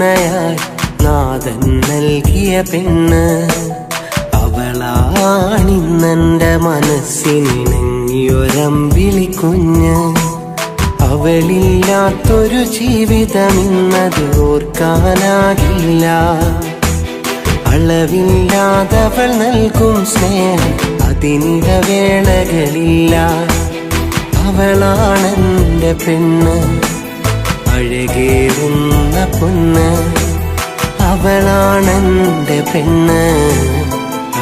എനിക്കിണയായി നാഥൻ നൽകിയ പെണ്ണ്. അവളാണിന്നെൻ്റെ മനസ്സിനിണങ്ങിയൊരമ്പിളി കുഞ്ഞ്. അവളില്ലാത്തൊരു ജീവിതമിന്നത് ഓർക്കാനാകില്ല. അളവില്ലാതവൾ നൽകും സ്നേഹം അതിനിടവേളകളില്ല. അവളാണെൻ്റെ പെണ്ണ്, അഴകേറുന്ന പൊന്ന്. അവളാണെൻ്റെ പെണ്ണ്,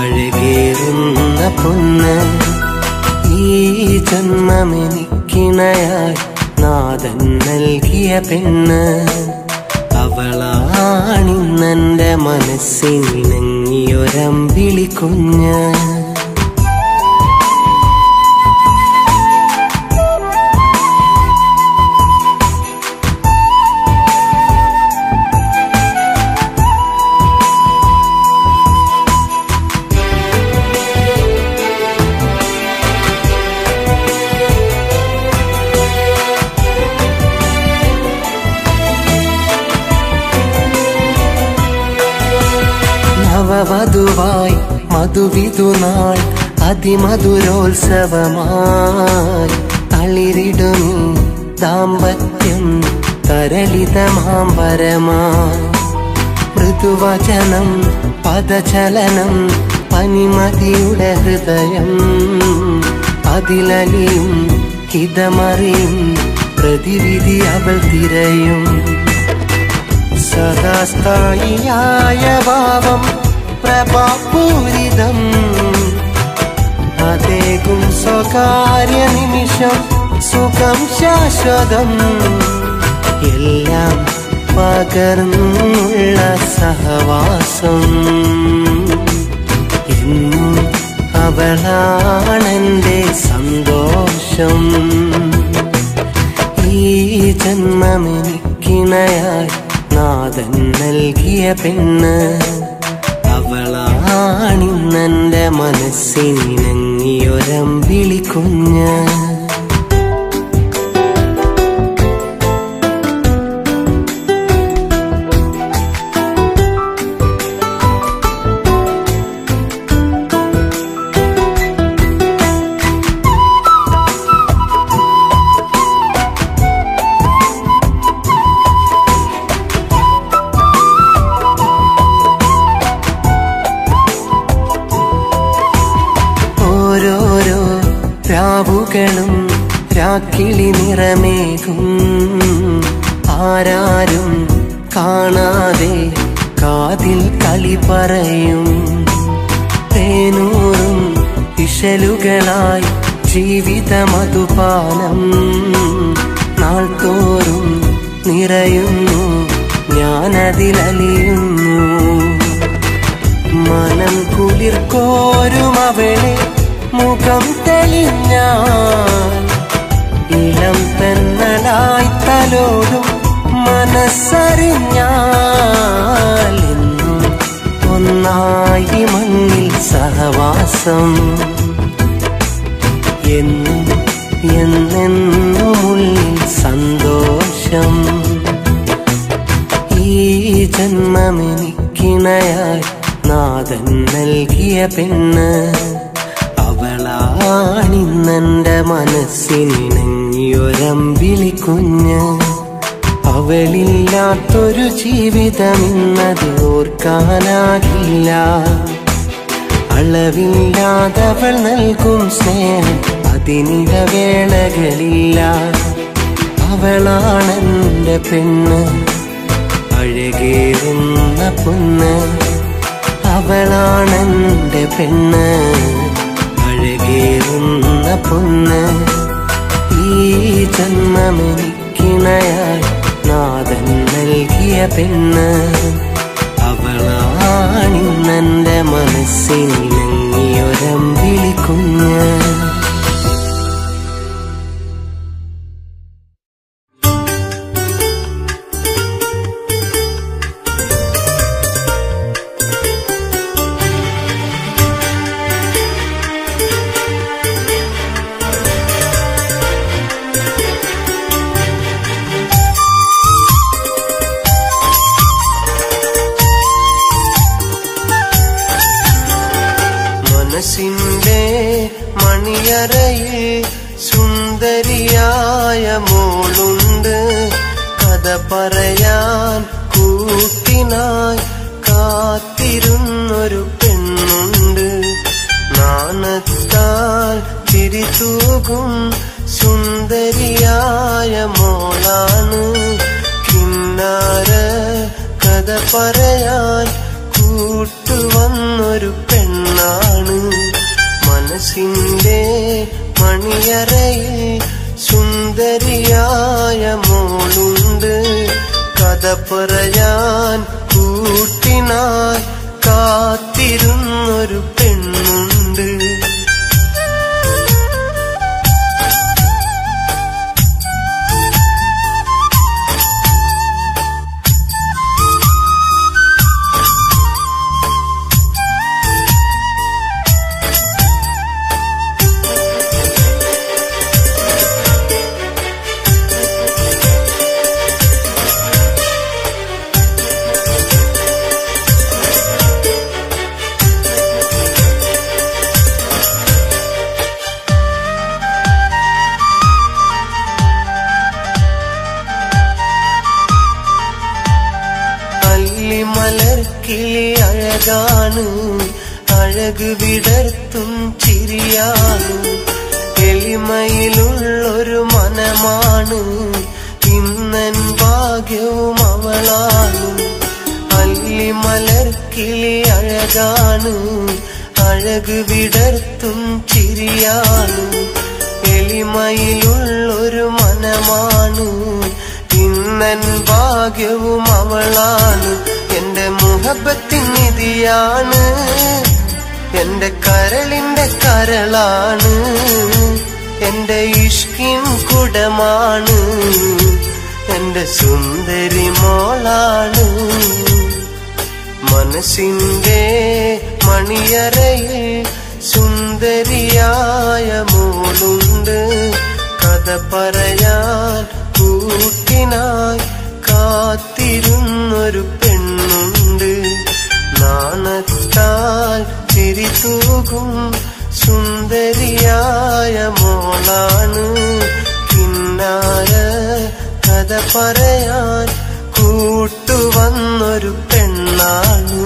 അഴകേറുന്ന പൊന്ന്. ഈ ജന്മമെനിക്കിണയായി നാഥൻ നൽകിയ പെണ്ണ്. അവളാണിന്നെൻ്റെ മനസ്സിനിണങ്ങിയൊരമ്പിളി കുഞ്ഞ്. നവവധുവായി മധുവിധുനാൾ അതിമധുരോത്സവമായി തളിരിടുമീ ദാമ്പത്യം തരളിതമാംബരമായി. മൃദുവചനം പദചലനം പനിമതിയുടെ ഹൃദയം. അതിലലിയും ഹിതമറിയും പ്രതിവിധി അവൾ തിരയും. സദാസ്ഥായിയായ ഭാവം പ്രഭാപൂരിതം. അതേകും സ്വകാര്യ നിമിഷം സുഖം ശാശ്വതം. എല്ലാം പകർന്നുള്ള സഹവാസം. എന്നും അവളാണെൻ്റെ സന്തോഷം. ഈ ജന്മമെനിക്കിണയായി നാഥൻ നൽകിയ പെണ്ണ്. അവളാണിന്നെൻ്റെ മനസ്സിനിണങ്ങിയൊരമ്പിളി കുഞ്ഞ്. രാവുകളും രാക്കിളി നിറമേകും. ആരാരും കാണാതെ കാതിൽ കളി പറയും. തേനൂറും ഇശലുകളായി ജീവിത മധുപാനം. നാൾത്തോറും നിറയുന്നു ഞാനതിലലിയുന്നു. മനം കുളിർക്കോരും അവളെ മുഖം തെളിഞ്ഞാൽ. ഇളം തെന്നലായി തലോടും മനസ്സറിഞ്ഞാൽ. എന്നും ഒന്നായി മണ്ണിൽ സഹവാസം. എന്നും എന്നെന്നുമുള്ളിൽ സന്തോഷം. ഈ ജന്മമെനിക്കിണയായി നാഥൻ നൽകിയ പെണ്ണ്. അവളാണിന്നെൻ്റെ മനസ്സിനിണങ്ങിയൊരമ്പിളി കുഞ്ഞ്. അവളില്ലാത്തൊരു ജീവിതമിന്നത് ഓർക്കാനാകില്ല. അളവില്ലാതവൾ നൽകും സ്നേഹം അതിനിടവേളകളില്ല. അവളാണെൻ്റെ പെണ്ണ്, അഴകേറുന്ന പൊന്ന്. അവളാണെൻ്റെ പെണ്ണ്, അഴകേറുന്ന പൊന്ന്. ഈ ജന്മമെനിക്കിണയായി നാഥൻ നൽകിയ പെണ്ണ്. അവളാണിന്നെൻ്റെ മനസ്സിനിണങ്ങിയൊരമ്പിളി കുഞ്ഞ്. പറയാൻ കൂട്ടിനായി കാത്തിരുന്നൊരു പെണ്ണുണ്ട്. നാണത്താൽ തിരിതൂകും സുന്ദരിയായ മോളാണ്. കിന്നാര കഥ പറയാൻ കൂട്ടുവന്നൊരു പെണ്ണാണ്. മനസ്സിന്റെ മണിയറയിൽ സുന്ദരിയായ മോളുണ്ട്. കഥ പറയാൻ കൂട്ടിനായി കാത്തിരുന്നൊരു പെണ്ണുണ്ട്. മലർക്കിളി അഴകാണ്, അഴക് വിടർത്തും ചിരിയാണ്. എളിമയിലുള്ളൊരു മനമാണ്, ഇന്നൻ ഭാഗ്യവും അവളാണ്. അല്ലി മലർക്കിളി അഴകാണ്, അഴക് വിടർത്തും ചിരിയാണ്. എളിമയിലുള്ളൊരു മനമാണ്, ഇന്നൻ ഭാഗ്യവും അവളാണ്. എന്റെ മുഹബത്തിൻ നിധിയാണ്, എന്റെ കരളിന്റെ കരളാണ്. എന്റെ ഇഷ്കിൻ കുടമാണ്, എന്റെ സുന്ദരി മോളാണ്. മനസ്സിന്റെ മണിയറയിൽ സുന്ദരിയായ മോളുണ്ട്. കഥ പറയാൻ കൂട്ടിനായി കാത്തിരുന്നൊരു പെണ്ണുണ്ട്. നാണത്താൽ ചിരിതൂകും സുന്ദരിയായ മോളാണ്. കിന്നാര കഥ പറയാൻ കൂട്ടുവന്നൊരു പെണ്ണാണ്.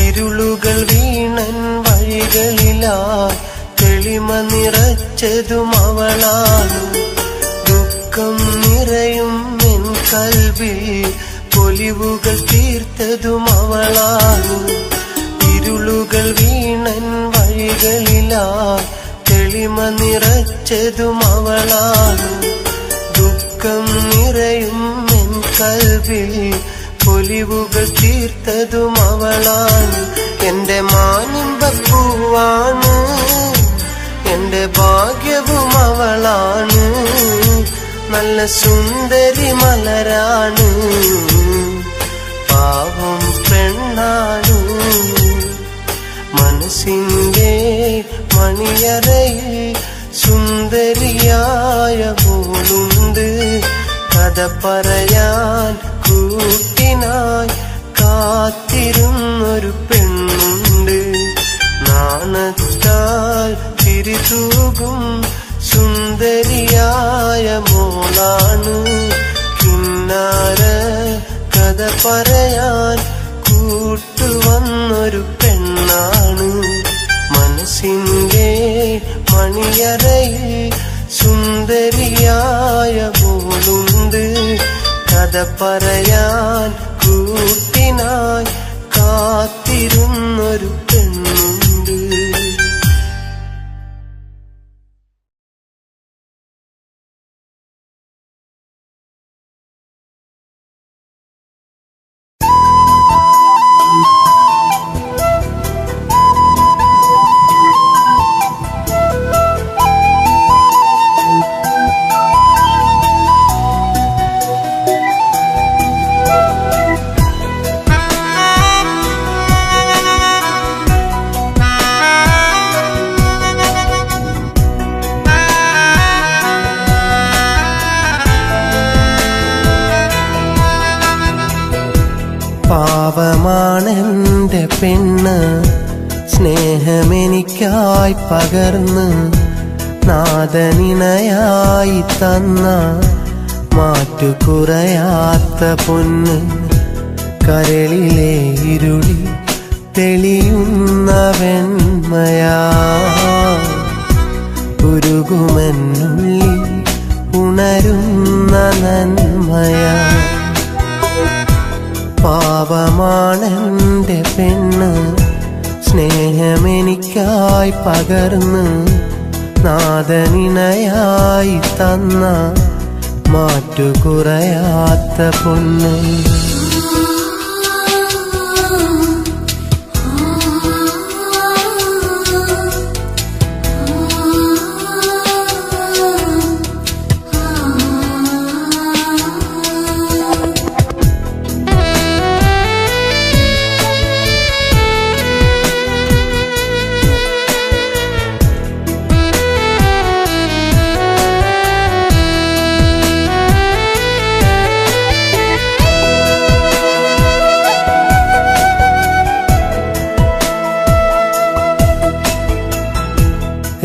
ഇരുളുകൾ വീണൻ വഴികളിലായി തെളിമ നിറച്ചതും അവളാണ്. ദുഃഖം നിറയും എൻ കൽവിൽ പൊലിവുകൾ തീർത്തതും അവളാണ്. ഇരുളുകൾ വീണൻ വഴികളിലായി തെളിമ നിറച്ചതും അവളാണ്. ദുഃഖം നിറയും എൻ കൽവിൽ പൊലിവുകൾ തീർത്തതും അവളാണ്. എന്റെ മാനിമ്പപ്പൂവാണ്, എന്റെ ഭാഗ്യവും അവളാണ്. നല്ല സുന്ദരി മലരാണ്, പാവം പെണ്ണാണ്. മനസ്സിന്റെ മണിയറയിൽ സുന്ദരിയായ മോളുണ്ട്. കഥ പറയാൻ കൂട്ടിനായി കാത്തിരുന്നൊരു പെണ്ണുണ്ട്. നാണത്താൽ തിരിതൂകും സുന്ദരിയായ മോളാണ്. കിന്നാര കഥ പറയാൻ കൂട്ടുവന്നൊരു പെണ്ണാണ്. മനസ്സിന്റെ മണിയറയിൽ സുന്ദരിയായ മോളുണ്ട്. കഥ പറയാൻ കൂട്ടിനായി കാത്തിരുന്നൊരു പെണ്ണുണ്ട്. പാവമാണെന്റെ പെണ്ണ് സ്നേഹമെനിക്കായി പകർന്ന് നാദനിണയായി തന്ന മാറ്റുകുറയാത്ത പൊന്ന് കരളിലെ ഇരുളി തെളിയുന്ന വെണ്മയാ ഉരുകുമെന്നുള്ളിൽ ഉണരുന്ന നന്മയാ പാവമാണെന്റെ പെണ്ണ് സ്നേഹമെനിക്കായി പകർന്ന് നാദനിണയായി തന്ന മാറ്റുകുറയാത്ത പൊന്ന്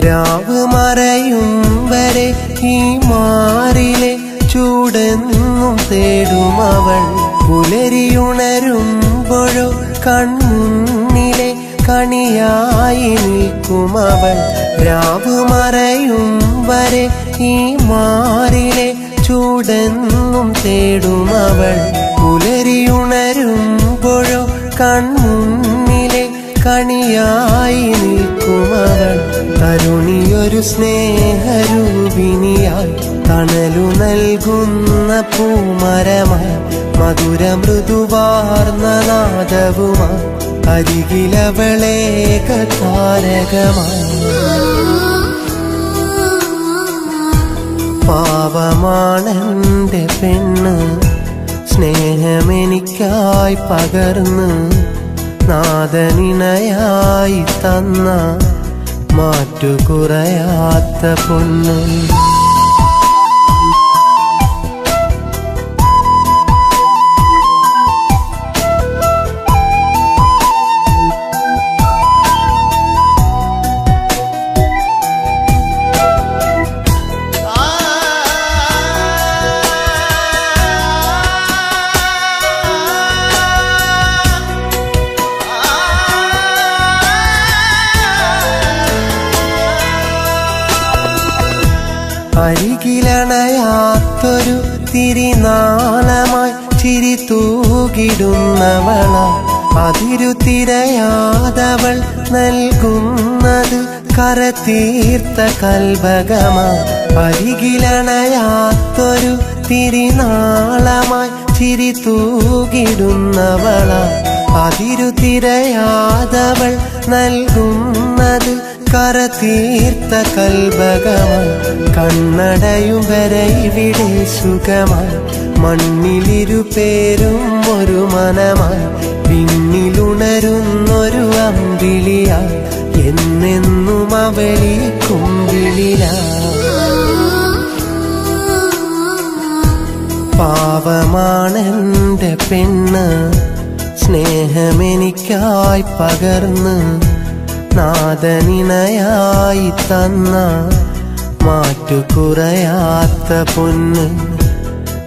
രാവ് മറയും വരെ ഈ മാറിലെ ചൂടെന്നും തേടും അവൾ പുലരിയുണരുമ്പോഴോ കൺമുന്നിലെ കണിയായി നിൽക്കും അവൾ രാവ് മറയും വരെ ഈ മാറിലെ ചൂടെന്നും തേടും അവൾ പുലരിയുണരുമ്പോഴോ കൺമുന്നിലെ കണിയായി നിൽക്കുമവൾ തരുണിയൊരു സ്നേഹരൂപിണിയായി തണലു നൽകുന്ന പൂമരമായി മധുര മൃദുവാർന്ന നാദവുമായി അരികിലവളേക താരകമായി പാവമാണെന്റെ പെണ്ണ് സ്നേഹമെനിക്കായി പകർന്ന് നാദനിണയായി തന്ന മാറ്റുകുറയാത്ത പൊന്ന് അരികിലണയാത്തൊരു തിരിനാളമായി ചിരി തൂകിടുന്നവള അതിരുതിരയാതവൾ നൽകുന്നത് കരതീർത്ത കൽബകമാ അരികിലണയാത്തൊരു തിരിനാളമായി ചിരി തൂകിടുന്നവള അതിരുതിരയാതവൾ നൽകുന്നത് കരതീർത്ത കൽബകമായി കണ്ണടയും വരെ ഇവിടെ സുഖമായി മണ്ണിലിരുപേരും ഒരു മനമായി പിന്നിലുണരുന്നൊരു അമ്പിളിയായി എന്നെന്നും അവളി കുമ്പിളിയായി പാവമാണെന്റെ പെണ്ണ് സ്നേഹമെനിക്കായി പകർന്ന് നാദനിണയായി തന്ന മാറ്റുകുറയാത്ത പൊന്ന്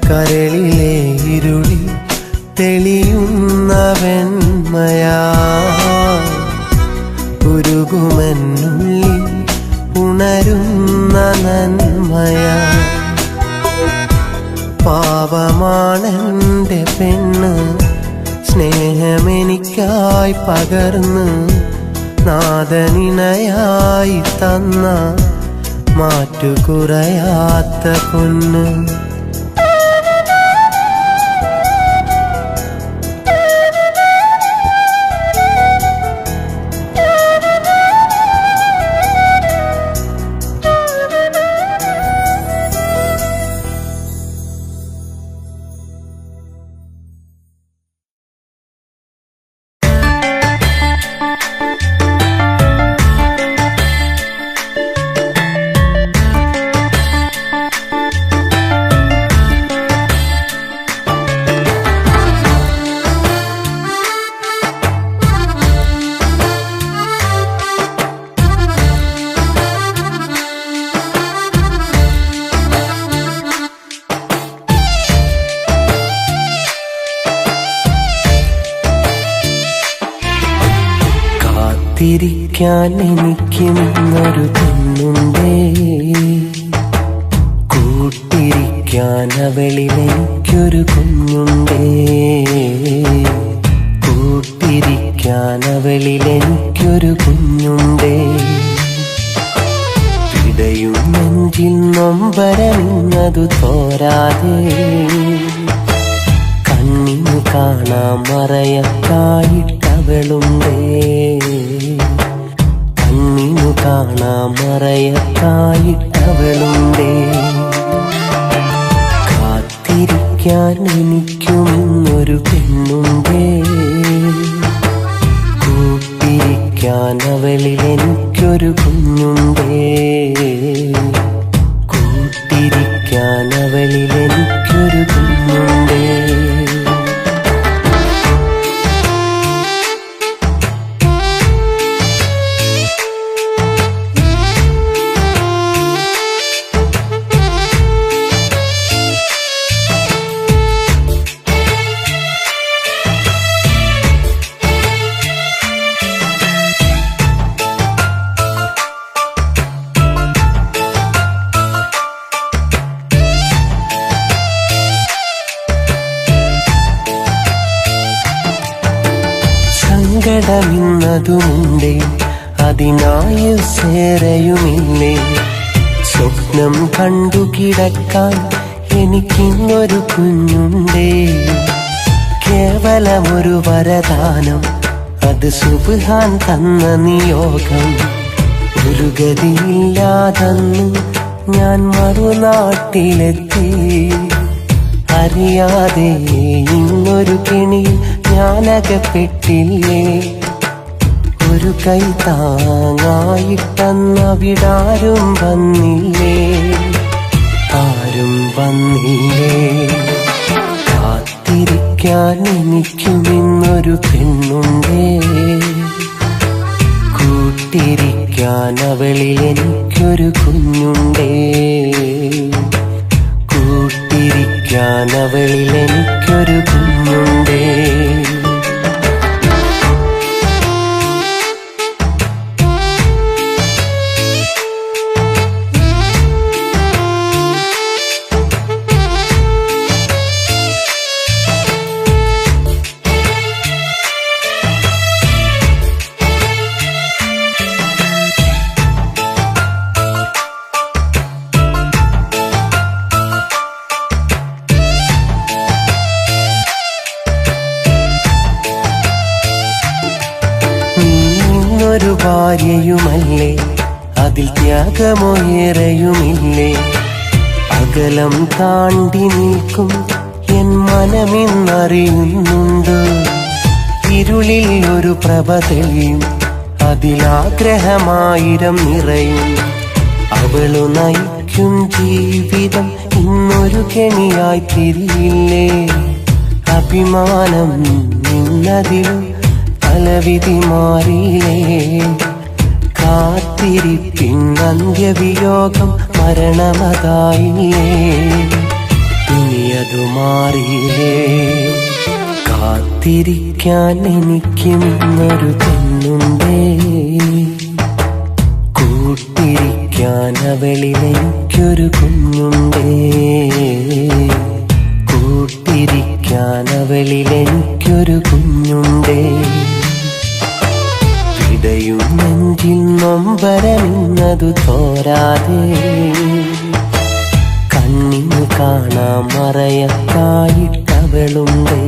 കരളിലെ ഇരുളി തെളിയുന്ന വെണ്മയാ ഉരുകുമെന്നുള്ളിൽ ഉണരുന്ന നന്മയാ പാവമാണെന്റെ പെണ്ണ് സ്നേഹമെനിക്കായി പകർന്ന് നാദനിണയായി തന്ന മാറ്റുകുറയാത്ത പൊന്ന് കാത്തിരിക്കാൻ എനിക്കും ഇന്നൊരു പെണ്ണുണ്ടേ, കൂട്ടിരിക്കാൻ അവളിൽ എനിക്കൊരു കുഞ്ഞുണ്ടേ, കൂട്ടിരിക്കാൻ അവളിൽ എനിക്കൊരു കുഞ്ഞുണ്ടേ. പിടയും നെഞ്ചിൽ നൊമ്പരമിന്നതു തോരാതെ, കണ്ണിനു കാണാൻ മറയത്തായിട്ടവളുണ്ടേ, കണ്ണിനു കാണാൻ മറയത്തായിട്ടവളുണ്ടേ. കാത്തിരിക്കാൻ എനിക്കും ഇന്നൊരു പെണ്ണുണ്ടേ, കൂട്ടിരിക്കാൻ അവളിൽ എനിക്കൊരു കുഞ്ഞുണ്ടേ, കൂട്ടിരിക്കാൻ അവളിൽ എനിക്കൊരു കുഞ്ഞുണ്ടേ. സങ്കടമിന്നതുമുണ്ടേ, അതിനായുസേറെയുമില്ലേ, സ്വപ്നം കണ്ടു കിടക്കാൻ എനിക്കിന്നൊരു കുഞ്ഞുണ്ടേ. കേവലമൊരു വരദാനം, അത് സുബ്ഹാൻ തന്ന നിയോഗം. ഒരു ഗതിയില്ലാതന്ന് ഞാൻ മറുനാട്ടിലെത്തി, അറിയാതെ ഇന്നൊരു കെണിയിൽ ഞാനകപ്പെട്ടില്ലേ. ഒരു കൈ താങ്ങായിട്ടന്നവിടാരും വന്നില്ലേ, ആരും വന്നില്ലേ. കാത്തിരിക്കാൻ എനിക്കും ഇന്നൊരു പെണ്ണുണ്ടേ, കൂട്ടിരിക്കാൻ അവളിൽ എനിക്കൊരു കുഞ്ഞുണ്ടേ, കൂട്ടിരിക്കാൻ അവളിൽ എനിക്കൊരു കുഞ്ഞുണ്ടേ. ഒരു ഭാര്യയുമല്ലേ, അതിൽ ത്യാഗമോയേറെയുമില്ലേ. അകലം താണ്ടി നിൽക്കും എൻ മനമെന്നറിയുന്നുണ്ട്, ഇരുളിൽ ഒരു പ്രഭ തെളിയും, അതിലാഗ്രഹമായിരം നിറയും. അവളു നയിക്കും ജീവിതം ഇന്നൊരു കെണിയായി തിരിയില്ലേ. അഭിമാനം നിന്നതിലും തലവിധി മാറിയില്ലേ. കാത്തിരിപ്പിൻ അന്ത്യവിയോഗം മരണമതായില്ലേ, ഇനിയതു മാറിയില്ലേ. കാത്തിരിക്കാൻ എനിക്കും ഇന്നൊരു പെണ്ണുണ്ടേ, കൂട്ടിരിക്കാൻ അവളിൽ എനിക്കൊരു കുഞ്ഞുണ്ടേ, കൂട്ടിരിക്കാൻ അവളിൽ എനിക്കൊരു കുഞ്ഞുണ്ടേ. പിടയും നെഞ്ചിൽ നൊമ്പരമിന്നതു തോരാതെ, കണ്ണിനു കാണാൻ മറയത്തായിട്ടവളുണ്ടേ,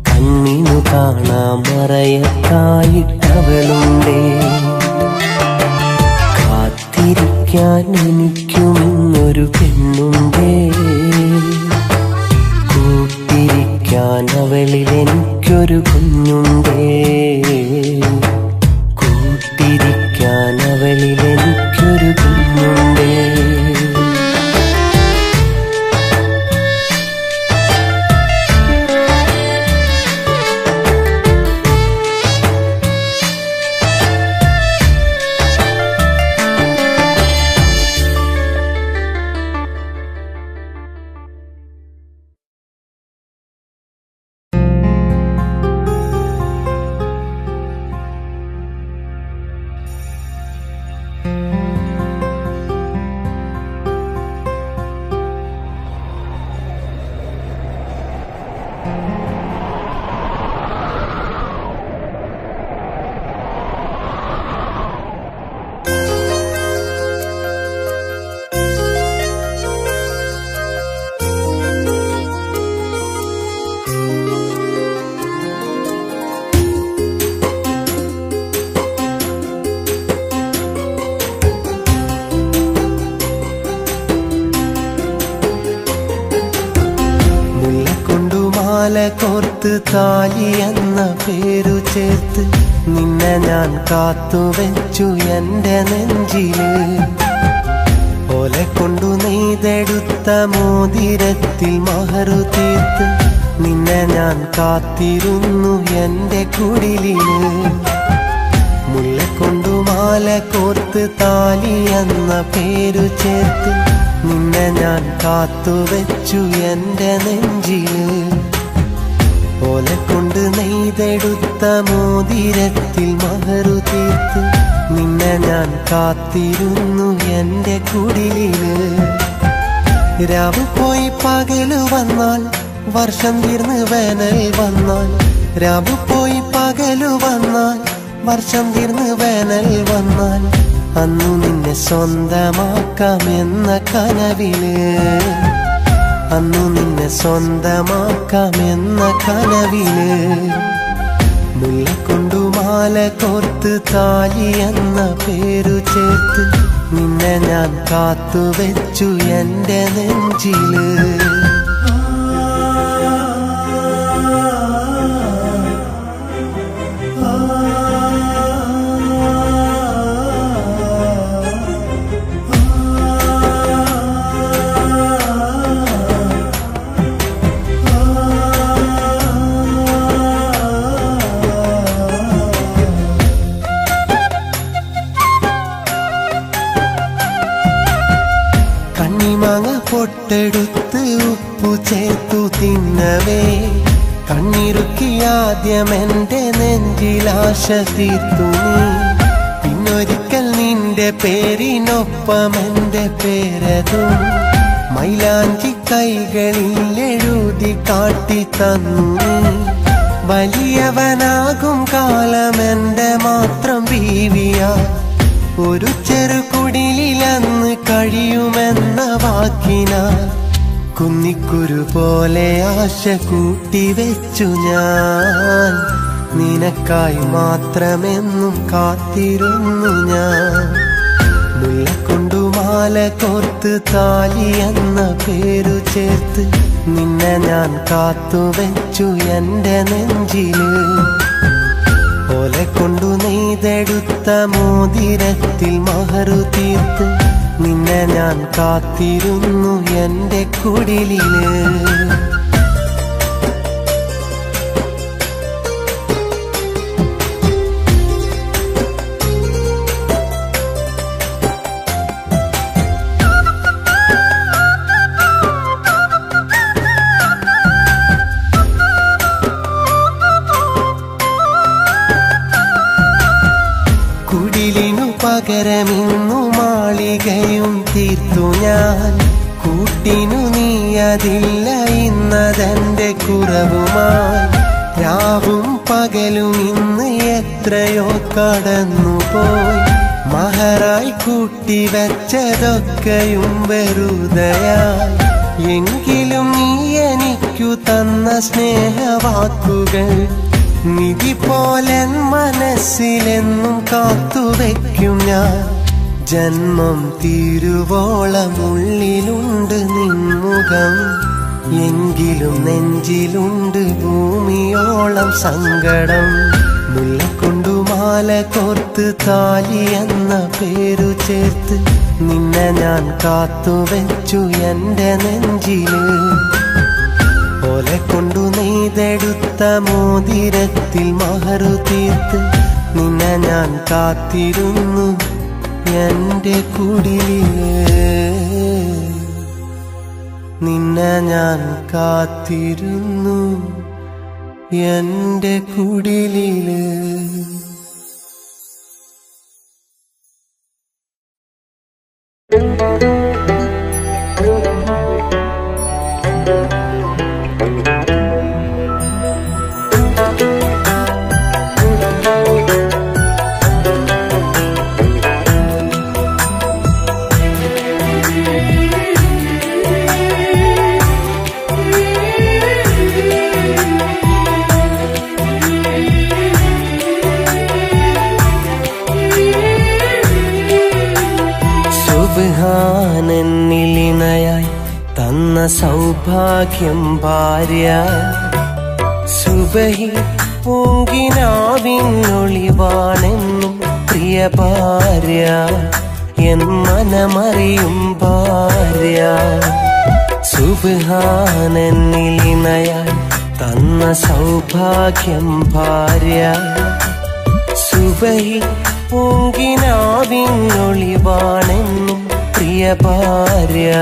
കണ്ണിനു കാണാൻ മറയത്തായിട്ടവളുണ്ടേ. കാത്തിരിക്കാൻ എനിക്കും ഇന്നൊരു പെണ്ണുണ്ടേ, കൂട്ടിരിക്കാൻ അവളിൽ എനിക്കൊരു കുഞ്ഞുണ്ടേ, കൂട്ടിരിക്കാൻ അവളിൽ എനിക്കൊരു കുഞ്ഞുണ്ടേ. മാല കോർത്ത് താലി എന്ന പേരു ചേർത്ത് നിന്നെ ഞാൻ കാത്തുവെച്ചു എൻ്റെ നെഞ്ചില്. ഓലെ കൊണ്ടു നെയ്തെടുത്ത മോതിരത്തിൽ മഹറു തീർത്ത് നിന്നെ ഞാൻ കാത്തിരുന്നു എൻ്റെ കുടിലില്. മുല്ലക്കൊണ്ടു മാല കോർത്ത് താലി എന്ന പേരു ചേർത്ത് നിന്നെ ഞാൻ കാത്തുവെച്ചു എൻ്റെ നെഞ്ചില്. ഓലക്കൊണ്ട് നെയ്തെടുത്ത മോതിരത്തിൽ മഹറു തീർത്ത് നിന്നെ ഞാൻ കാത്തിരുന്നു എൻ്റെ കുടിലില്. രാവ് പോയി പകല് വന്നാൽ വർഷം തീർന്ന് വേനൽ വന്നാൽ, രാവ് പോയി പകല് വന്നാൽ വർഷം തീർന്ന് വേനൽ വന്നാൽ അന്നു നിന്നെ സ്വന്തമാക്കാമെന്ന കനവില്, അന്നു നിന്നെ സ്വന്തമാക്കാമെന്ന കനവില്. മുല്ലക്കൊണ്ടു മാല കോർത്ത് താലി എന്ന പേരു ചേർത്ത് നിന്നെ ഞാൻ കാത്തുവെച്ചു എൻ്റെ നെഞ്ചില്. പൊട്ടെടുത്ത് ഉപ്പു ചേർത്തു തിന്നവേ കണ്ണിറുക്കി ആദ്യം എൻ്റെ നെഞ്ചിലാശ തീർത്തു നീ. പിന്നൊരിക്കൽ നിന്റെ പേരിനൊപ്പം എൻ്റെ പേരതും മൈലാഞ്ചി കൈകളിൽ എഴുതി കാട്ടി തന്നു നീ. വലിയവനാകും കാലം എൻ്റെ മാത്രം ബീവിയാ, ഒരു ചെറുകുടിലന്ന് കഴിയുമെന്ന വാക്കിനാൽ കുന്നിക്കുരു പോലെ ആശ കൂട്ടിവെച്ചു ഞാൻ. നിനക്കായി മാത്രമെന്നും കാത്തിരുന്നു ഞാൻ. മുല്ലക്കൊണ്ടു മാല കോർത്ത് താലി എന്ന പേരു ചേർത്ത് നിന്നെ ഞാൻ കാത്തുവെച്ചു എൻ്റെ നെഞ്ചില്. ഓലക്കൊണ്ടു നെയ്തെടുത്ത മോതിരത്തിൽ മഹറു തീർത്ത് നിന്നെ ഞാൻ കാത്തിരുന്നു എൻ്റെ കുടിലില്. കുടിലിനു പകരമിന്നു മാളികയും തീർത്തു ഞാൻ. കൂട്ടിനു നീ അതില്ല ഇന്നതെന്റെ കുറവുമായി. രാവും പകലും ഇന്ന് എത്രയോ കടന്നുപോയി. മഹറായി കൂട്ടിവെച്ചതൊക്കെയും വെറുതെയായി. എങ്കിലും നീ എനിക്കു തന്ന സ്നേഹവാക്കുകൾ നിധി പോലെ മനസ്സിലെന്നും കാത്തുവെക്കും ഞാൻ. ജന്മം തീരുവോളം ഉള്ളിലുണ്ട് നിൻമുഖം, എങ്കിലും നെഞ്ചിലുണ്ട് ഭൂമിയോളം സങ്കടം. മുല്ലക്കൊണ്ടു മാല കോർത്ത് താലി എന്ന പേരു ചേർത്ത് നിന്നെ ഞാൻ കാത്തുവെച്ചു എൻ്റെ നെഞ്ചില്. ഓലക്കൊണ്ടു നെയ്തെടുത്ത മോതിരത്തിൽ മഹറു തീർത്ത് നിന്നെ ഞാൻ കാത്തിരുന്നു എൻ്റെ കുടിലില്. നിന്നെ ഞാൻ കാത്തിരുന്നു എൻ്റെ കുടിലില്. സുബ്ഹാനന്നിലിണയായി തന്ന സൗഭാഗ്യം ഭാര്യ, സുബഹി പൂങ്കിനാവിനൊളിവാണെന്നും പ്രിയ ഭാര്യ എൻ മനമറിയും ഭാര്യ സുബ്ഹാനന്നിലിണയായി തന്ന സൗഭാഗ്യം ഭാര്യ സുബഹി പൂങ്കിനാവിനൊളിവാണെന്നും പ്രിയ ഭാര്യ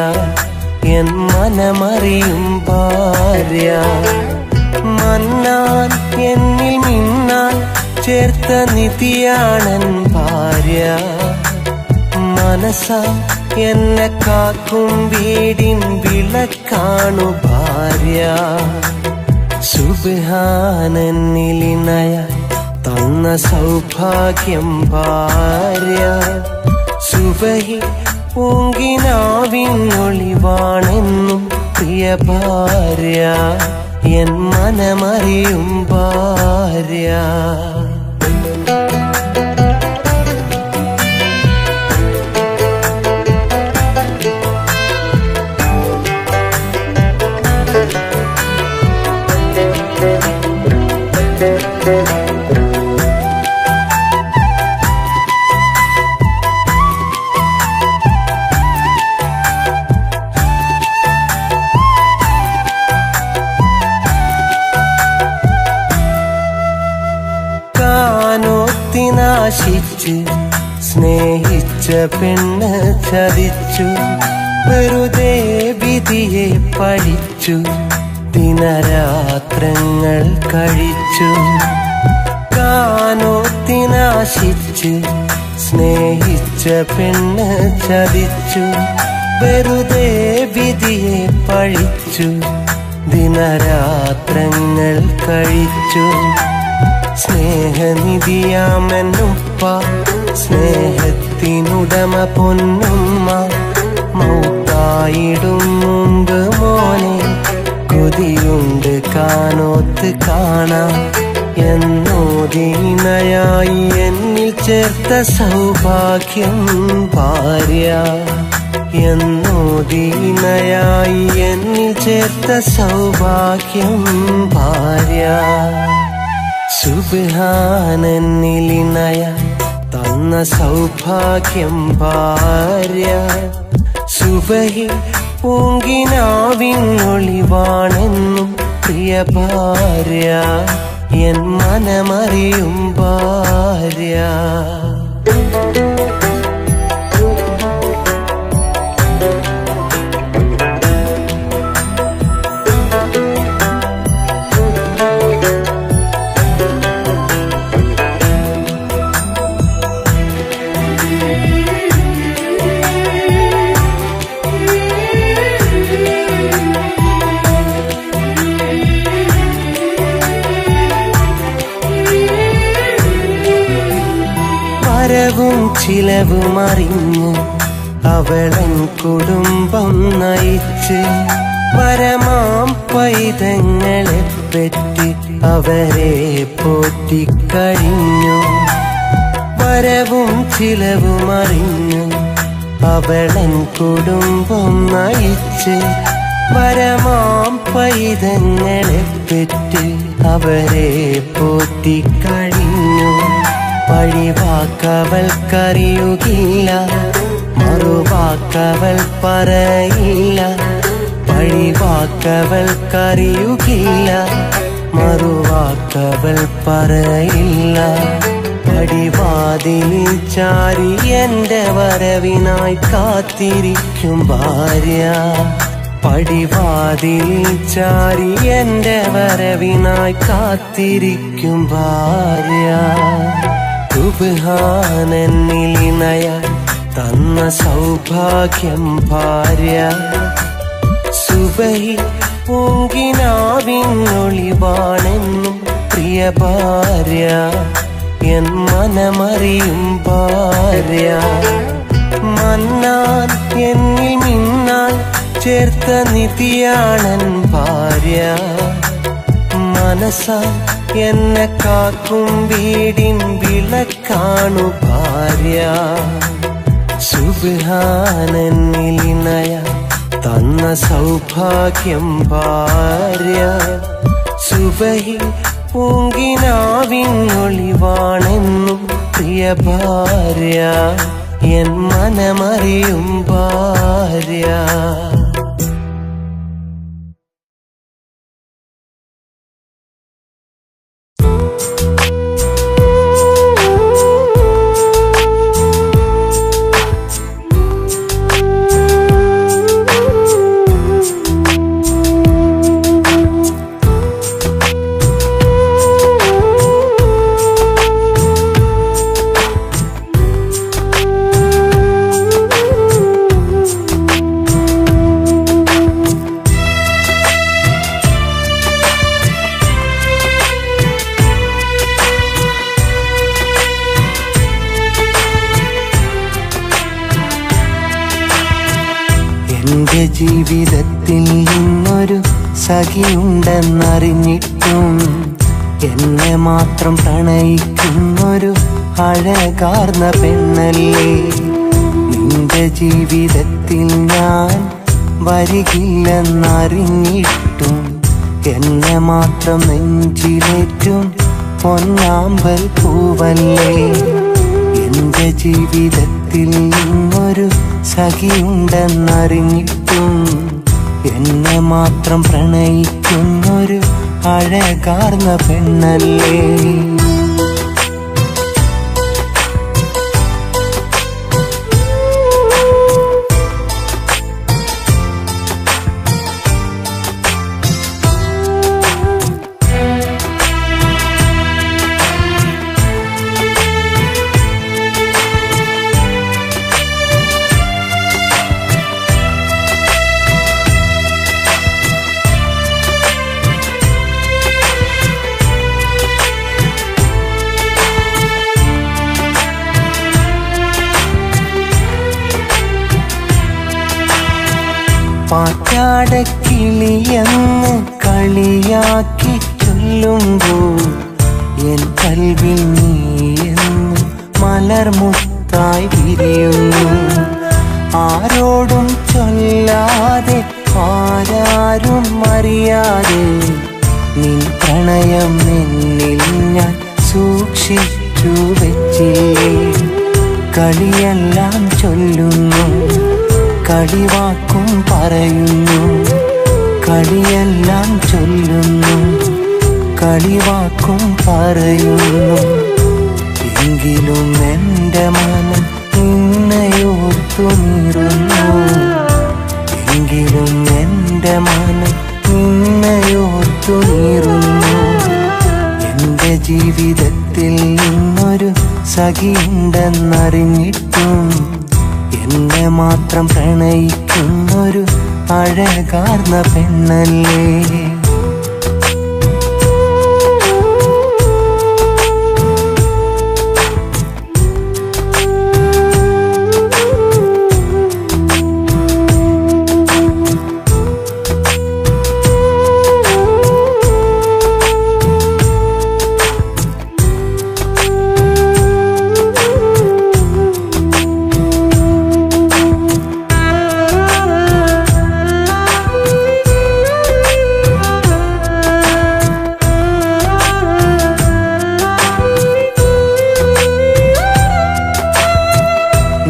എൻ മനമറിയും ഭാര്യ മന്നാൻ എന്നിൽ മിന്നാൻ ചേർത്ത നിധിയാണൻ ഭാര്യ മനസ്സാ എന്നെ കാക്കും വീടിൻ വിളക്കാണു ഭാര്യ സുബ്ഹാനന്നിലിണയായി തന്ന സൗഭാഗ്യം ഭാര്യ സുബഹി പൂങ്കിനാവിനൊളിവാണെന്നും പ്രിയ ഭാര്യ എൻ മനമറിയും ഭാര്യ കാനോത്തിനാശിച്ച് സ്നേഹിച്ച പെണ്ണ് ചതിച്ചു വെറുതെ വിധിയെ പഠിച്ചു ദിനരാത്രങ്ങൾ കഴിച്ചു കാനോത്തിനാശിച്ച് സ്നേഹിച്ച പെണ്ണ് ചതിച്ചു വെറുതെ വിധിയെ പഴിച്ചു ദിനരാത്രങ്ങൾ കഴിച്ചു സ്നേഹനിധിയാമെന്നുപ്പ സ്നേഹത്തിനുടമ പൊന്നുമ്മ മൗത്തായിടും മുമ്പ് മോനെ കൊതിയുണ്ട് കാനോത്ത് കാണാം എന്നോദീനയായി എന്നിൽ ചേർത്ത സൗഭാഗ്യം ഭാര്യ എന്നോദീനയായി എന്നിൽ ചേർത്ത സൗഭാഗ്യം ഭാര്യ സുബ്ഹാനന്നിലിണയായി തന്ന സൗഭാഗ്യം ഭാര്യ സുബഹി പൂങ്കിനാവിനൊളിവാണെന്നും പ്രിയ ഭാര്യ എൻ മനമറിയും ഭാര്യ വരവും ചിലവും അറിഞ്ഞ് അവളൻ കുടുംബം നയിച്ച് വരമാം പൈതങ്ങളെ പറ്റി അവരെ പോറ്റിക്കഴിഞ്ഞു വരവും ചിലവും അറിഞ്ഞു അവളൻ കുടുംബം നയിച്ച് വരമാം പൈതങ്ങളെ പറ്റി അവരെ പോറ്റിക്കഴിഞ്ഞു പഴിവാക്കവൾക്കറിയുകില്ല മറുവാക്കവൾ പറയില്ല പഴിവാക്കവൾക്കറിയുകില്ല മറുവാക്കവൾ പറയില്ല പടിവാതിലിൽ ചാരി എന്റെ വരവിനായി കാത്തിരിക്കും ഭാര്യ പടിവാതിലിൽ ചാരി എന്റെ വരവിനായി കാത്തിരിക്കും ഭാര്യ സുബ്ഹാനന്നിലിണയായി തന്ന സൗഭാഗ്യം ഭാര്യ സുബഹി പൂങ്കിനാവിനൊളിവാണെന്നും പ്രിയ ഭാര്യ എൻ മനമറിയും ഭാര്യ മന്നാൻ എന്നിൽ മിന്നാൻ ചേർത്ത നിധിയാണൻ ഭാര്യ മനസ്സാ എന്നെ കാക്കും വീടിൻ വിളക്കാണു ഭാര്യ സുബ്ഹാനന്നിലിണയായി തന്ന സൗഭാഗ്യം ഭാര്യ സുബഹി പൂങ്കിനാവിൻ ഒളിവാണെന്നും പ്രിയ ഭാര്യ എൻ മനമറിയും ഭാര്യ. എന്റെ ജീവിതത്തിൽ ഇന്നൊരു സഖിയുണ്ടെന്നറിഞ്ഞിട്ടും എന്നെ മാത്രം പ്രണയിക്കുന്നൊരു അഴകാർന്ന പെണ്ണല്ലേ. നിന്റെ ജീവിതത്തിൽ ഞാൻ വരികില്ലെന്നറിഞ്ഞിട്ടും എന്നെ മാത്രം നെഞ്ചിലേറ്റും പൊന്നാമ്പൽ പൂവല്ലേ. എന്റെ ജീവിതത്തിൽ ഇന്നൊരു സഖിയുണ്ടെന്നറിഞ്ഞിട്ടും എന്നെ മാത്രം പ്രണയിക്കുന്നൊരു അഴകാർന്ന പെണ്ണല്ലേ. പാറ്റാടക്കിളിയെന്ന് കളിയാക്കി ചൊല്ലുമ്പോൾ എൻ കൽവിൽ നീയെന്ന് മലർമുത്തായി വിരിയുന്നു. ആരോടും ചൊല്ലാതെ ആരാരും അറിയാതെ നിൻ പ്രണയം എന്നിൽ ഞാൻ സൂക്ഷിച്ചു വെച്ചില്ലേ. കളിയെല്ലാം ചൊല്ലുന്നു, കളിവാക്കും പറയുന്നു. കളിയെല്ലാം ചൊല്ലുന്നു, കളിവാക്കും പറയുന്നു. എങ്കിലും എൻ്റെ മനം നിന്നെയോർത്തുനിരുന്നു. എങ്കിലും എൻ്റെ മനം നിന്നെയോർത്തുനിരുന്നു. എൻ്റെ ജീവിതത്തിൽ ഇന്നൊരു സഖിയുണ്ടെന്നറിഞ്ഞിട്ടും എന്നെ മാത്രം പ്രണയിക്കുന്നൊരു അഴകാർന്ന പെണ്ണല്ലേ.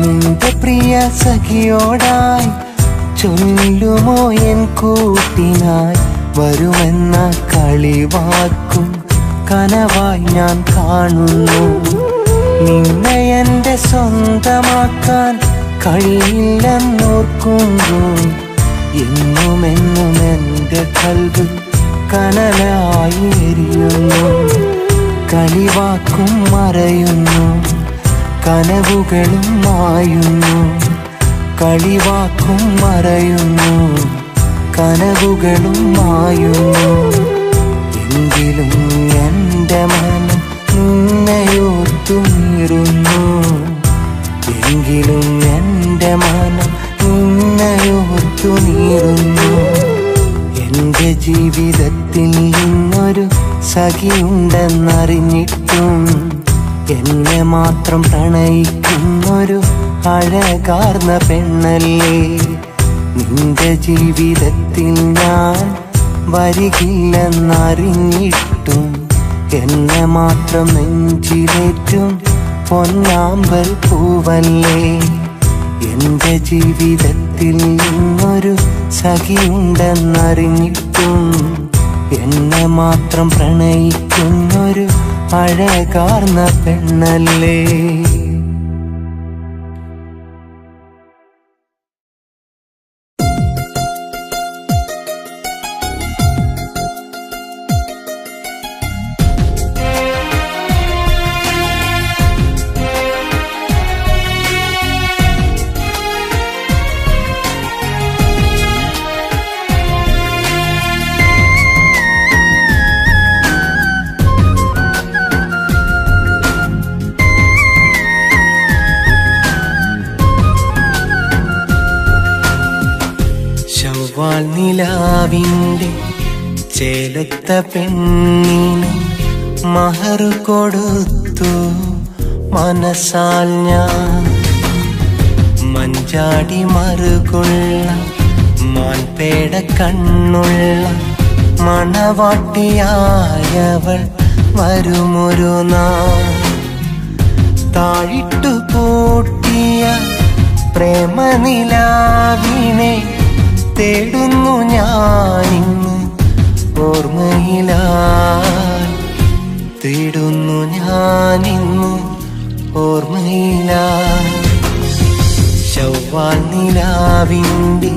നിന്റെ പ്രിയ സഖിയോടായി ചൊല്ലുമോ എൻ കൂട്ടിനായി വരുമെന്ന കളിവാക്കും കനവായി ഞാൻ കാണുന്നു. നിന്നെ എൻ്റെ സ്വന്തമാക്കാൻ കഴിയില്ലെന്നോർക്കുമ്പോൾ എന്നുമെന്നും എൻ്റെ കൽവ് കനലായി എരിയുന്നു. കളിവാക്കും മറയുന്നു, കനവുകളും മായുന്നു. കളിവാക്കും മറയുന്നു, കനവുകളും മായുന്നു. എങ്കിലും എൻ്റെ മനം നിന്നെയോർത്തുനിരുന്നു. എങ്കിലും എൻ്റെ മനം നിന്നെയോർത്തുനിരുന്നു. എൻ്റെ ജീവിതത്തിൽ ഇന്നൊരു സഖിയുണ്ടെന്നറിഞ്ഞിട്ടും എന്നെ മാത്രം പ്രണയിക്കുന്നൊരു അഴകാർന്ന പെണ്ണല്ലേ. നിന്റെ ജീവിതത്തിൽ ഞാൻ വരികില്ലെന്നറിഞ്ഞിട്ടും എന്നെ മാത്രം നെഞ്ചിലേറ്റും പൊന്നാമ്പൽ പൂവല്ലേ. എന്റെ ജീവിതത്തിൽ ഇന്നൊരു സഖിയുണ്ടെന്നറിഞ്ഞിട്ടും എന്നെ മാത്രം പ്രണയിക്കുന്നൊരു അഴകാർന്ന പെണ്ണല്ലേ. നിലാവിൻ്റെ ചേലത്ത പെണ്ണിന് മഹർ കൊടുത്തു മനസ്സാൽ ഞാൻ. മഞ്ചാടി മറുകൊള്ള മാൻപേട കണ്ണുള്ള മണവാട്ടിയായവൾ വരുമൊരു നാൾ. താഴിട്ടു പൂട്ടിയ പ്രേമനിലാവിനെ തേടുന്നു ഞാനിന്ന് ഓർമ്മയിലായി. തേടുന്നു ഞാനിന്ന് ഓർമ്മയിലായി. ശവ്വാൽ നിലാവിൻ്റെ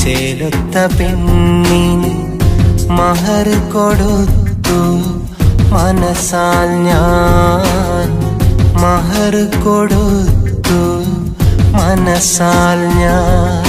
ചേലൊത്ത പെണ്ണിന് മഹർ കൊടുത്തു മനസ്സാൽ ഞാൻ. മഹർ കൊടുത്തു മനസ്സാൽ ഞാൻ.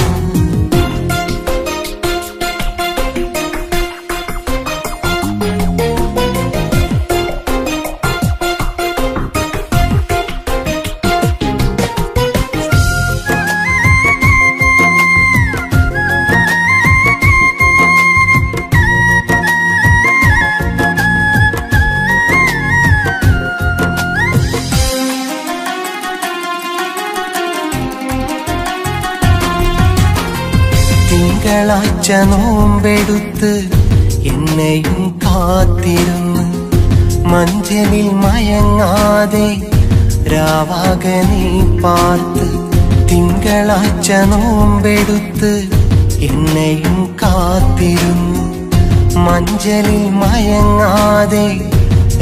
തിങ്കളാഴ്ച നോമ്പെടുത്ത് എന്നെയും കാത്തിരുന്ന് മഞ്ചലിൽ മയങ്ങാതെ രാവാകെ നീ പാർത്ത്. തിങ്കളാഴ്ച നോമ്പെടുത്ത് എന്നെയും കാത്തിരുന്ന് മഞ്ചലിൽ മയങ്ങാതെ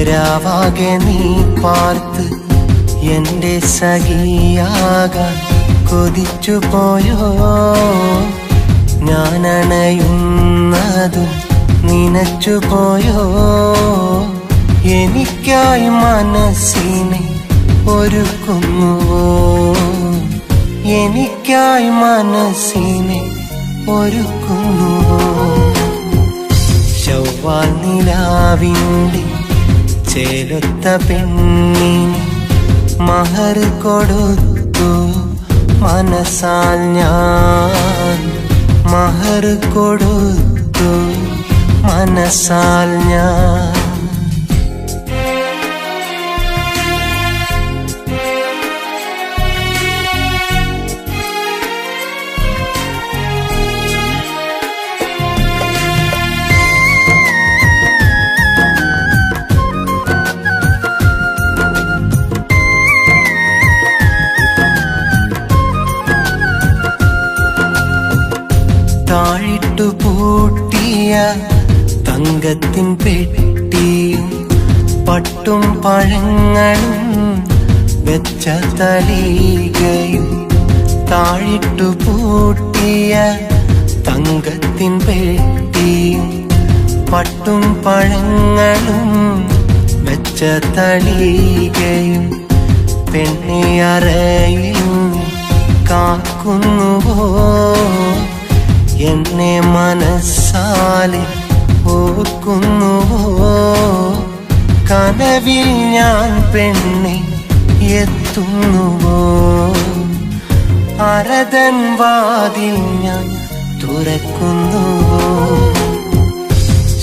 രാവാകെ നീ പാർത്ത്. എന്റെ സഖിയാകാൻ കൊതിച്ചു പോയോ ഞാനണയുന്നതും നനച്ചുപോയോ. എനിക്കായി മനസ്സിനെ ഒരുക്കുന്നുവോ. എനിക്കായി മനസ്സിനെ ഒരുക്കുന്നുവോ. ശവ്വാൽ നിലാവിൻ്റെ ചേലൊത്ത പെണ്ണിന് മഹർ കൊടുത്തു മനസ്സാൽ ഞാൻ. മഹർ കൊടുത്തു മനസ്സാൽ ഞാൻ. താഴിട്ടു പൂട്ടിയ തങ്കത്തിൻ പെട്ടിയും പട്ടും പഴങ്ങളും വെച്ച തളികയും. താഴിട്ടു പൂട്ടിയ തങ്കത്തിൻ പെട്ടിയും പട്ടും പഴങ്ങളും വെച്ച തളികയും. പെണ്ണിയറയിൽ കാക്കുന്നുവോ എന്നെ മനസ്സാലെ ഓർക്കുന്നുവോ. കനവിൽ ഞാൻ പെണ്ണെ എത്തുന്നുവോ. അരതൻ വാതിൽ ഞാൻ തുറക്കുന്നുവോ.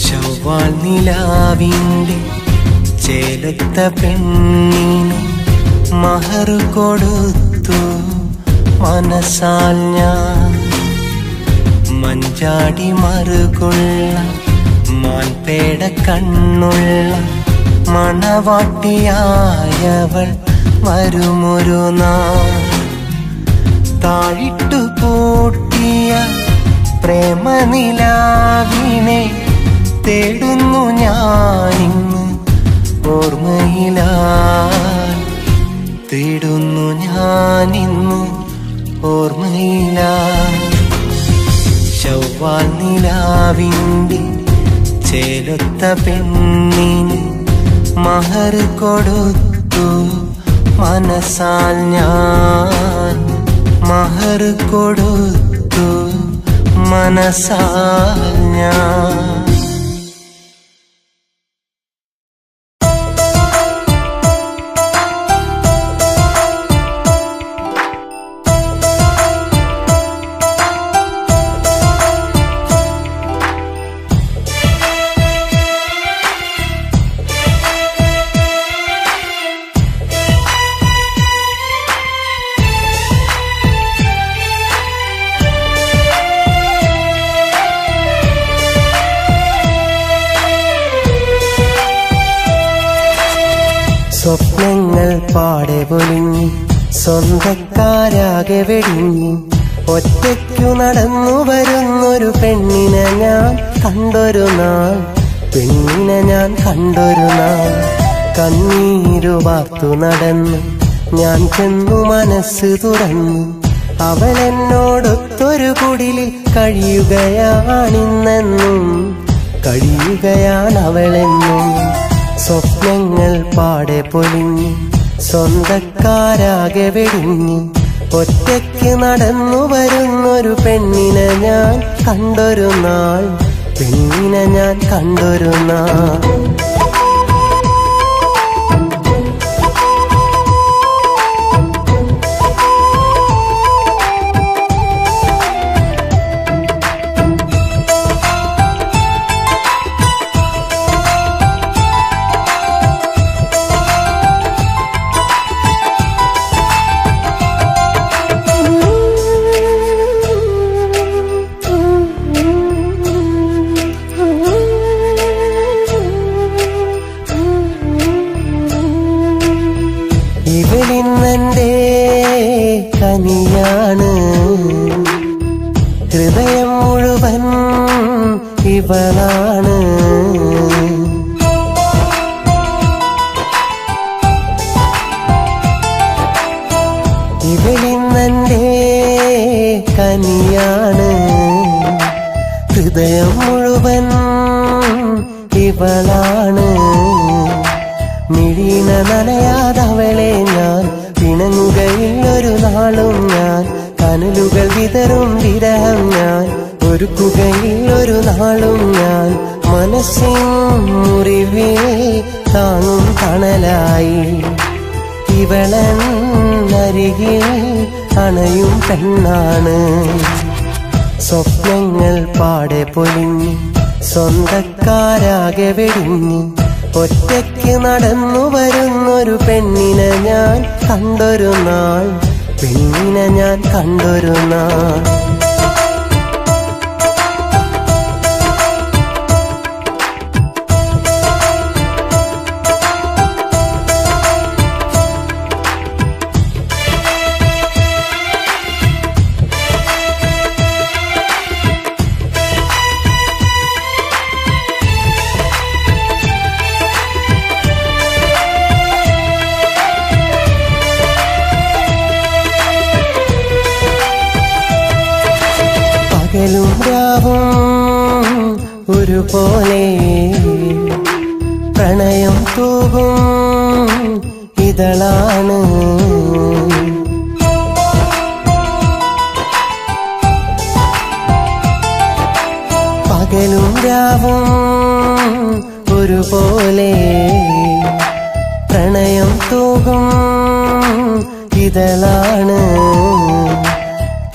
ശവ്വാൽ നിലാവിൻ്റെ ചേലത്ത പെണ്ണിന് മഹർ കൊടുത്തു മനസ്സാൽ ഞാൻ. മഞ്ചാടി മറുകൊള്ള മാൻപേട കണ്ണുള്ള മണവാട്ടിയായവൾ വരുമൊരു നാൾ. താഴിട്ടു പൂട്ടിയ പ്രേമനിലാവിനെ തേടുന്നു ഞാനിന്ന് ഓർമ്മയിലായി. തേടുന്നു ഞാനിന്ന് ഓർമ്മയിലായി. ശവ്വാൽ നിലാവിൻ്റെ ചേലൊത്ത പെണ്ണിന് മഹർ കൊടുത്തു മനസ്സാൽ ഞാൻ. മഹർ കൊടുത്തു മനസ്സാൽ ഞാൻ. സ്വപ്നങ്ങൾ പാടെ പൊലിഞ്ഞു സ്വന്തക്കാരാകെ വെടിഞ്ഞു ഒറ്റയ്ക്കു നടന്നു വരുന്നൊരു പെണ്ണിനെ ഞാൻ കണ്ടൊരു നാൾ. പെണ്ണിനെ ഞാൻ കണ്ടൊരു നാൾ. കണ്ണീരു വാർത്തു നടന്നു ഞാൻ ചെന്നു മനസ്സ് തുറന്നു. അവളെന്നോടൊത്തൊരു കുടിലിൽ കഴിയുകയാണിന്നെന്നും. കഴിയുകയാണവളെന്നും. സ്വപ്നങ്ങൾ പാടെ പൊലിഞ്ഞു സ്വന്തക്കാരാകെ വെടിഞ്ഞു ഒറ്റയ്ക്ക് നടന്നു വരുന്നൊരു പെണ്ണിനെ ഞാൻ കണ്ടൊരു നാൾ. പെണ്ണിനെ ഞാൻ കണ്ടൊരു നാൾ. ഇവളിന്നെന്റെ കനിയാണ്. ഹൃദയം മുഴുവൻ ഇവളാണ്. ഇവളിന്നെന്റെ കനിയാണ്. ഹൃദയം മുഴുവൻ ഇവളാണ്. മിഴീന നനയാതവളെ ഞാൻ പിണങ്ങുകയില്ലൊരു നാളും ഞാൻ. കനലുകൾ വിതറും വിരഹം ഞാൻ ഒരുക്കുകയില്ലൊരു നാളും ഞാൻ. മനസ്സിൻ മുറിവിൽ താങ്ങും തണലായി ഇവളൻ അരികിൽ അണയും പെണ്ണാണ്. സ്വപ്നങ്ങൾ പാടെ പൊലിഞ്ഞു സ്വന്തക്കാരാകെ വെടിഞ്ഞു ഒറ്റയ്ക്ക് നടന്നു വരുന്നൊരു പെണ്ണിനെ ഞാൻ കണ്ടൊരു നാൾ. പെണ്ണിനെ ഞാൻ കണ്ടൊരു നാൾ. പകലും രാവും ഒരുപോലെ പ്രണയം തൂകും ഇതളാണ്. പകലും രാവും ഒരുപോലെ പ്രണയം തൂകും ഇതളാണ്.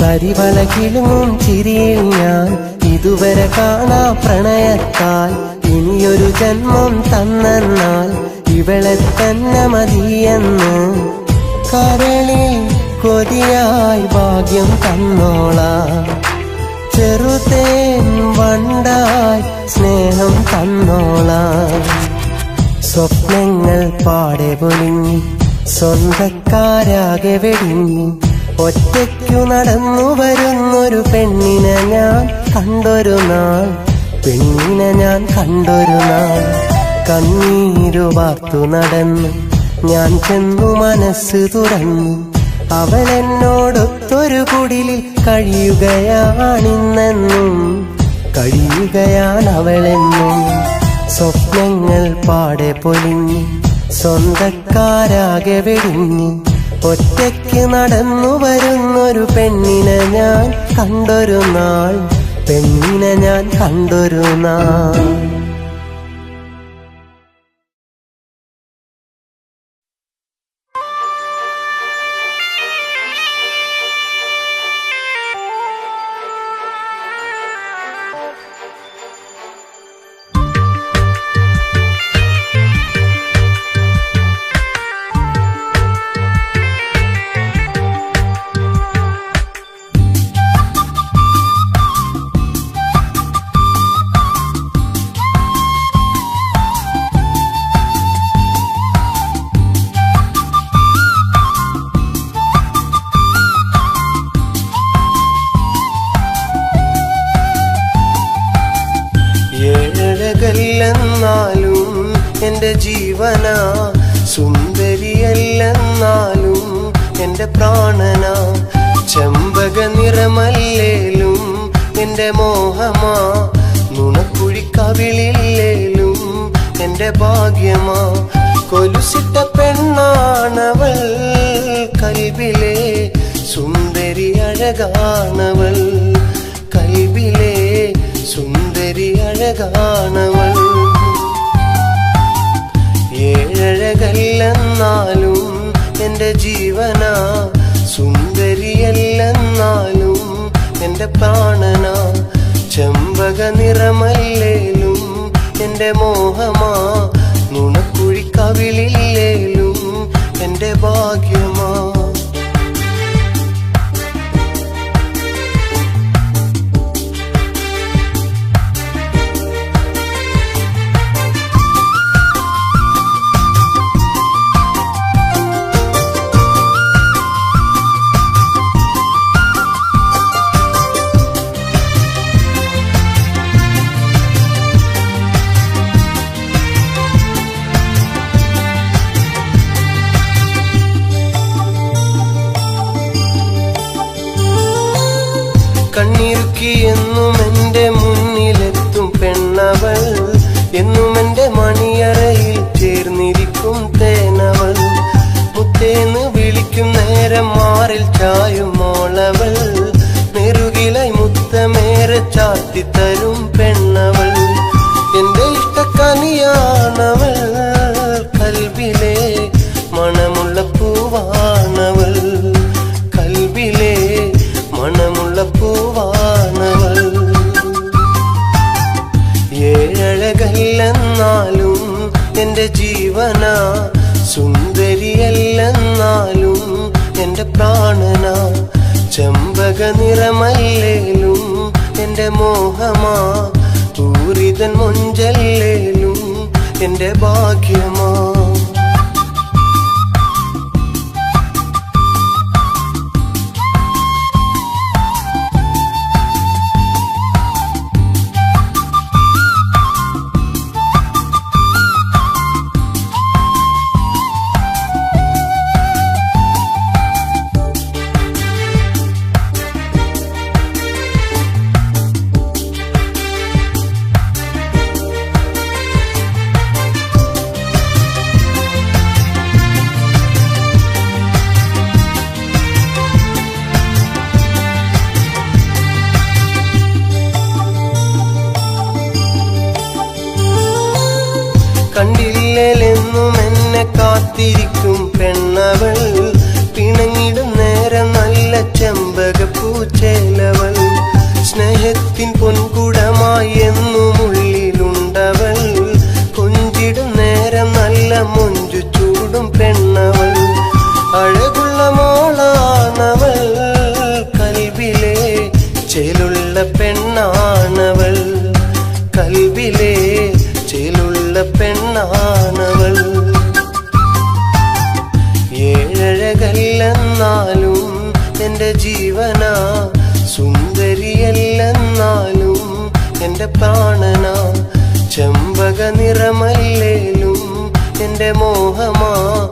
കരിവളകിലും ചിരിയിൽ ഞാൻ ഇതുവരെ കാണാ പ്രണയത്താൽ. ഇനിയൊരു ജന്മം തന്നാൽ ഇവളെ തന്നെ മതിയെന്ന്. കരളിൽ കൊതിയായി ഭാഗ്യം തന്നോളാം. ചെറുതേൻ വണ്ടായി സ്നേഹം തന്നോളാം. സ്വപ്നങ്ങൾ പാടെ പൊലിഞ്ഞു സ്വന്തക്കാരാകെ വെടിഞ്ഞു ഒറ്റയ്ക്കു നടന്നു വരുന്നൊരു പെണ്ണിനെ ഞാൻ കണ്ടൊരു നാൾ പെണ്ണിനെ ഞാൻ കണ്ടൊരു നാൾ കണ്ണീരു വാർത്തു നടന്നു ഞാൻ ചെന്നു മനസ്സ് തുറന്നു അവൾ എന്നോടൊത്തൊരു കുടിലിൽ കഴിയുകയാണിന്നെന്നും കഴിയുകയാണവളെന്നും സ്വപ്നങ്ങൾ പാടെ പൊലിഞ്ഞു സ്വന്തക്കാരാകെ വെടിഞ്ഞു ഒറ്റയ്ക്ക് നടന്നു വരുന്നൊരു പെണ്ണിനെ ഞാൻ കണ്ടൊരു നാൾ പെണ്ണിനെ ഞാൻ കണ്ടൊരു നാൾ െന്നാലും എന്റെ ജീവന സുന്ദരിയല്ലെന്നാലും എന്റെ പ്രാണന ചെമ്പക നിറമല്ലേലും എന്റെ മോഹമാ നുണക്കുഴിക്കവിളില്ലേലും എന്റെ ഭാഗ്യമാ കൊലുസിട്ട പെണ്ണാണവൾ കൽബിലെ സുന്ദരി അഴകാണവൾ കൽബിലെ സുന്ദരി അഴകാണവൾ ഏഴഴകല്ലെന്നാലും എന്റെ ജീവന സുന്ദരിയല്ലെന്നാലും എന്റെ പ്രാണന ചെമ്പക നിറമല്ലേലും എന്റെ മോഹമാ നുണക്കുഴിക്കവിളില്ലേലും എന്റെ ഭാഗ്യമാ കണ്ണിറുക്കി എന്നും എന്റെ മുന്നിലെത്തും പെണ്ണവൾ എന്നും എന്റെ മണിയറയിൽ ചേർന്നിരിക്കും തേനവൾ മുത്തേന്ന് വിളിക്കും നേരം മാറിൽ ചായും മോളവൾ നെറുകിലായി മുത്തമേറെ ചാത്തിത്തരും പെണ്ണവൾ എന്റെ ഇഷ്ടക്കനിയാണവൾ കൽബിലെ മണമുള്ള പൂവാണവൾ കൽബിലെ മണമുള്ള പൂവാണവൾ ഏഴഴകല്ലെന്നാലും എന്റെ ജീവന സുന്ദരിയല്ലെന്നാലും എന്റെ പ്രാണന ചെമ്പക നിറമല്ലേലും എന്റെ മോഹമാ പൂരിതൻ മൊഞ്ചല്ലേലും എന്റെ ഭാഗ്യമാ കണ്ടില്ലെന്നും എന്നെ കാത്തിരിക്കും പെണ്ണവൾ പിണങ്ങിടും നേരം നല്ല ചെമ്പകപ്പൂച്ചേലവൾ സ്നേഹത്തിൻ പൊൻകുടമായി എന്നും ഉള്ളിലുണ്ടവൾ കൊഞ്ചിടും നേരം നല്ല മൊഞ്ചു ചൂടും പെണ്ണവൾ അഴകുള്ള മോളാണവൾ കൽബിലെ ചേലുള്ള പെണ്ണാണവൾ കൽബിലെ ചേലുള്ള പെണ്ണാണവൾ അവൾ. ഏഴഴകല്ലെന്നാലും എന്റെ ജീവനാ, സുന്ദരിയല്ലെന്നാലും എന്റെ പ്രാണനാ, ചെമ്പക നിറമല്ലേലും എന്റെ മോഹമാ,